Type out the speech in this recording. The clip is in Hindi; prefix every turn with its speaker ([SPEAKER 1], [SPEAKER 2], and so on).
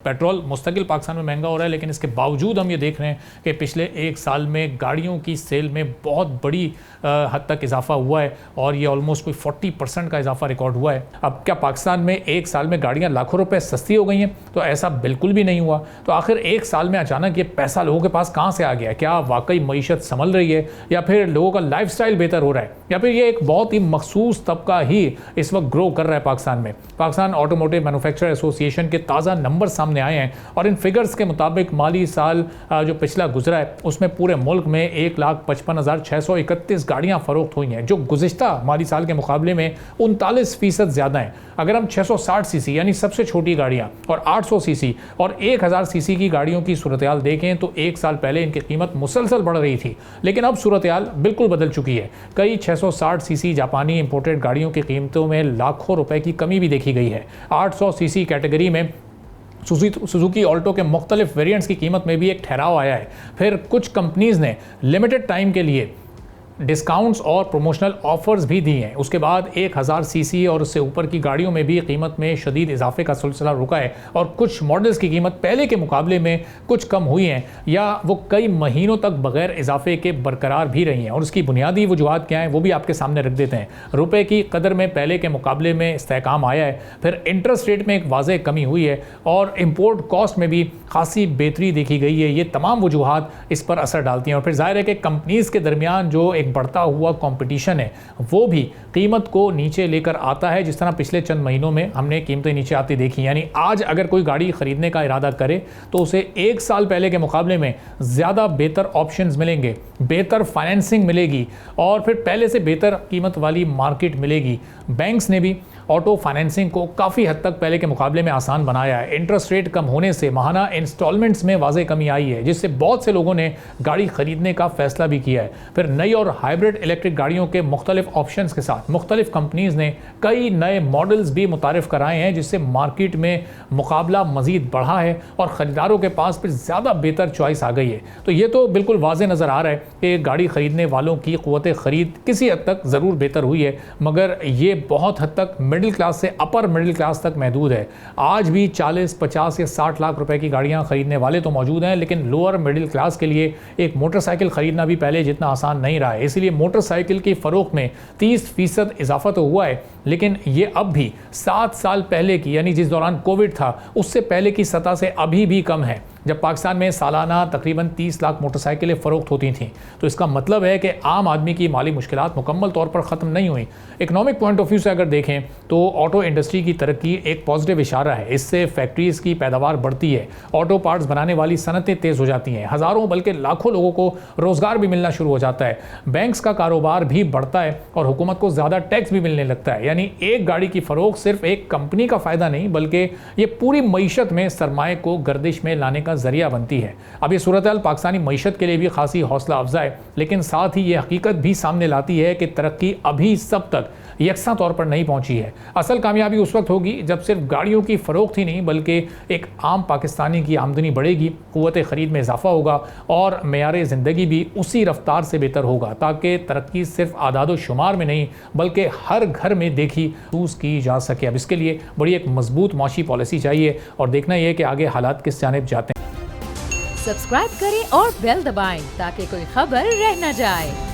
[SPEAKER 1] पेट्रोल मुस्तकिल पाकिस्तान में महंगा हो रहा है, लेकिन इसके बावजूद हम ये देख रहे हैं कि पिछले एक साल में गाड़ियों की सेल में बहुत बड़ी हद तक इजाफा हुआ है और ये ऑलमोस्ट कोई 40% का इजाफा रिकॉर्ड हुआ है। अब क्या पाकिस्तान में एक साल में गाड़ियां लाखों रुपए सस्ती हो गई हैं? तो ऐसा बिल्कुल भी नहीं हुआ। तो आखिर एक साल में अचानक ये पैसा लोगों के पास कहाँ से आ गया? क्या वाकई मईशत संभल रही है, या फिर लोगों का लाइफस्टाइल बेहतर हो रहा है, या फिर ये एक बहुत ही मखसूस तबका ही इस वक्त ग्रो कर रहा है पाकिस्तान में? पाकिस्तान ऑटोमोटिव मैन्युफैक्चरर एसोसिएशन के ताज़ा नंबर सामने आए हैं और इन फिगर्स के मुताबिक माली साल जो पिछला गुजरा है उसमें पूरे मुल्क में 1,55,631 गाड़ियां फरोख्त हुई हैं, जो गुज़िश्ता माली साल के मुकाबले में 39% ज़्यादा हैं। अगर हम 660 सीसी यानी सबसे छोटी गाड़ियां और 800 सीसी और 1000 सीसी की गाड़ियों की सूरत-ए-हाल देखें तो एक साल पहले इनकी कीमत मुसलसल बढ़ रही थी, लेकिन अब सूरत-ए-हाल बिल्कुल बदल चुकी है। कई 660 सीसी जापानी इंपोर्टेड गाड़ियों की कीमतों में लाखों रुपए की कमी भी देखी गई है। 800 सीसी कैटेगरी में सुजुकी ऑल्टो के मुख्तलिफ वेरिएंट्स की कीमत में भी एक ठहराव आया है। फिर कुछ कंपनीज़ ने लिमिटेड टाइम के लिए डिस्काउंट्स और प्रोमोशनल ऑफर्स भी दी हैं। उसके बाद 1000 सीसी और उससे ऊपर की गाड़ियों में भी कीमत में शदीद इजाफे का सिलसिला रुका है और कुछ मॉडल्स की कीमत पहले के मुकाबले में कुछ कम हुई हैं या वो कई महीनों तक बगैर इजाफे के बरकरार भी रही हैं। और उसकी बुनियादी वजूहत क्या हैं वो भी आपके सामने रख देते हैं। रुपए की कदर में पहले के मुकाबले में इस्तेहकाम आया है, फिर इंटरेस्ट रेट में एक वाज़ेह कमी हुई है और इम्पोर्ट कॉस्ट में भी खासी बेहतरी देखी गई है। ये तमाम वजूहत इस पर असर डालती हैं और फिर जाहिर है कि कंपनीज़ के दरमियान जो एक बढ़ता हुआ कंपटीशन है वो भी कीमत को नीचे लेकर आता है, जिस तरह पिछले चंद महीनों में हमने कीमतें नीचे आती देखी। यानी आज अगर कोई गाड़ी खरीदने का इरादा करे तो उसे एक साल पहले के मुकाबले में ज़्यादा बेहतर ऑप्शंस मिलेंगे, बेहतर फाइनेंसिंग मिलेगी और फिर पहले से बेहतर कीमत वाली मार्केट मिलेगी। बैंक्स ने भी ऑटो फाइनेंसिंग को काफ़ी हद तक पहले के मुकाबले में आसान बनाया है। इंटरेस्ट रेट कम होने से माहाना इंस्टॉलमेंट्स में वाज़ेह कमी आई है, जिससे बहुत से लोगों ने गाड़ी खरीदने का फैसला भी किया है। फिर नई और हाइब्रिड इलेक्ट्रिक गाड़ियों के मुख्तलिफ ऑप्शंस के साथ मुख्तलिफ कंपनीज़ ने कई नए मॉडल्स भी मुतारिफ कराए हैं, जिससे मार्केट में मुकाबला मज़ीद बढ़ा है और ख़रीदारों के पास फिर ज़्यादा बेहतर चॉइस आ गई है। तो ये तो बिल्कुल वाज़ेह नज़र आ रहा है कि गाड़ी ख़रीदने वालों की क़ुव्वत ख़रीद किसी हद तक ज़रूर बेहतर हुई है, मगर ये बहुत हद तक मिडिल क्लास से अपर मिडिल क्लास तक महदूद है। आज भी 40, 50 या 60 लाख रुपए की गाड़ियां खरीदने वाले तो मौजूद हैं, लेकिन लोअर मिडिल क्लास के लिए एक मोटरसाइकिल खरीदना भी पहले जितना आसान नहीं रहा है। इसलिए मोटरसाइकिल की फ़रोख्त में 30% इजाफा तो हुआ है, लेकिन ये अब भी 7 साल पहले की यानी जिस दौरान कोविड था उससे पहले की सतह से अभी भी कम है, जब पाकिस्तान में सालाना तकरीबन 30 लाख मोटरसाइकिलें फ़रोख्त होती थीं। तो इसका मतलब है कि आम आदमी की माली मुश्किलात मुकम्मल तौर पर ख़त्म नहीं हुई। इकनॉमिक पॉइंट ऑफ व्यू से अगर देखें तो ऑटो इंडस्ट्री की तरक्की एक पॉजिटिव इशारा है। इससे फैक्ट्रीज़ की पैदावार बढ़ती है, ऑटो पार्ट्स बनाने वाली सनतें तेज़ हो जाती हैं, हज़ारों बल्कि लाखों लोगों को रोज़गार भी मिलना शुरू हो जाता है, बैंक्स का कारोबार भी बढ़ता है और हुकूमत को ज़्यादा टैक्स भी मिलने लगता है। यानी एक गाड़ी की फ़रोख्त सिर्फ एक कंपनी का फ़ायदा नहीं, बल्कि ये पूरी मईशत में सरमाए को गर्दिश में लाने का ज़रिया बनती है। अब ये सूरत-ए-हाल पाकिस्तानी मईशत के लिए भी खासी हौसला अफजा है, लेकिन साथ ही ये हकीकत भी सामने लाती है कि तरक्की अभी सब तक यकसा तौर पर नहीं पहुंची है। असल कामयाबी उस वक्त होगी जब सिर्फ गाड़ियों की फ़रोख्त ही नहीं बल्कि एक आम पाकिस्तानी की आमदनी बढ़ेगी, क़ुव्वत ख़रीद में इजाफा होगा और मेयार ज़िंदगी भी उसी रफ्तार से बेहतर होगा, ताकि तरक्की सिर्फ आदाद व शुमार में नहीं बल्कि हर घर में देखी महसूस की जा सके। अब इसके लिए बड़ी एक मजबूत माशी पॉलिसी चाहिए और देखना यह कि आगे हालात किस जानिब जाते हैं।
[SPEAKER 2] सब्सक्राइब करें और बेल दबाएं ताकि कोई खबर रह न जाए।